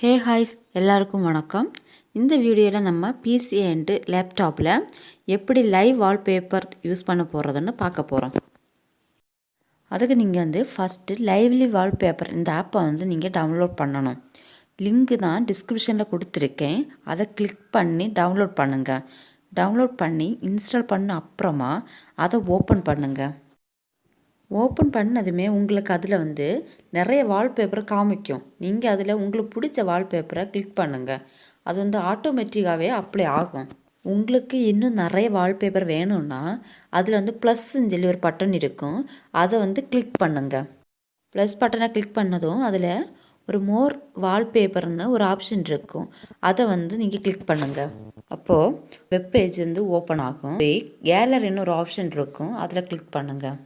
ஹே ஹாய்ஸ் எல்லாருக்கும் வணக்கம். இந்த வீடியோவில் நம்ம பிசி அண்டு லேப்டாப்பில் எப்படி லைவ் வால்பேப்பர் யூஸ் பண்ண போகிறதுன்னு பார்க்க போகிறோம். அதுக்கு நீங்கள் ஃபஸ்ட்டு லைவ்லி வால்பேப்பர் இந்த ஆப்பை நீங்கள் டவுன்லோட் பண்ணணும். லிங்க்கு தான் டிஸ்கிரிப்ஷனில் கொடுத்துருக்கேன். அதை கிளிக் பண்ணி டவுன்லோட் பண்ணுங்கள். டவுன்லோட் பண்ணி இன்ஸ்டால் பண்ண அப்புறமா அதை ஓப்பன் பண்ணுங்கள். ஓப்பன் பண்ணதுமே உங்களுக்கு அதில் நிறைய வால்பேப்பரை காமிக்கும். நீங்கள் அதில் உங்களுக்கு பிடிச்ச வால்பேப்பரை கிளிக் பண்ணுங்கள். அது ஆட்டோமேட்டிக்காகவே அப்ளை ஆகும். உங்களுக்கு இன்னும் நிறைய வால்பேப்பர் வேணும்னா அதில் ப்ளஸ்ன்னு சொல்லி ஒரு பட்டன் இருக்கும். அதை கிளிக் பண்ணுங்கள். ப்ளஸ் பட்டனை கிளிக் பண்ணதும் அதில் ஒரு மோர் வால்பேப்பர்னு ஒரு ஆப்ஷன் இருக்கும். அதை நீங்கள் கிளிக் பண்ணுங்கள். அப்போது வெப்பேஜ் ஓப்பன் ஆகும். கேலரின்னு ஒரு ஆப்ஷன் இருக்கும். அதில் கிளிக் பண்ணுங்கள்.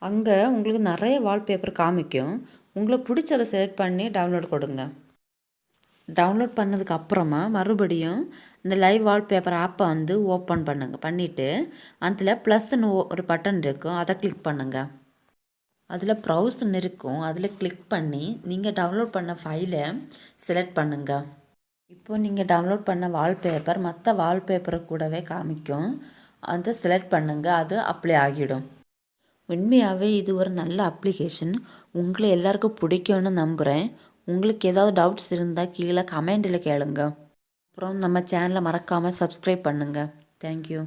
அங்கே உங்களுக்கு நிறைய வால்பேப்பர் காமிக்கும். உங்களுக்கு பிடிச்சதை செலக்ட் பண்ணி டவுன்லோட் கொடுங்க. டவுன்லோட் பண்ணதுக்கு அப்புறமா மறுபடியும் இந்த லைவ் வால்பேப்பர் ஆப்பை ஓப்பன் பண்ணிவிட்டு அதில் ப்ளஸ்ன்னு ஒரு பட்டன் இருக்கும். அதை கிளிக் பண்ணுங்கள். அதில் ப்ரௌஸ்ன்னு இருக்கும். அதில் கிளிக் பண்ணி நீங்கள் டவுன்லோட் பண்ண ஃபைலை செலக்ட் பண்ணுங்கள். இப்போது நீங்கள் டவுன்லோட் பண்ண வால்பேப்பர் மற்ற வால்பேப்பரை கூடவே காமிக்கும். அதை செலக்ட் பண்ணுங்கள். அது அப்ளை ஆகிடும். உண்மையாகவே இது ஒரு நல்ல அப்ளிகேஷன். உங்களை எல்லாருக்கும் பிடிக்கும்னு நம்புகிறேன். உங்களுக்கு ஏதாவது டவுட்ஸ் இருந்தால் கீழே கமெண்டில் கேளுங்க. அப்புறம் நம்ம சேனலை மறக்காமல் சப்ஸ்கிரைப் பண்ணுங்கள். தேங்க்யூ.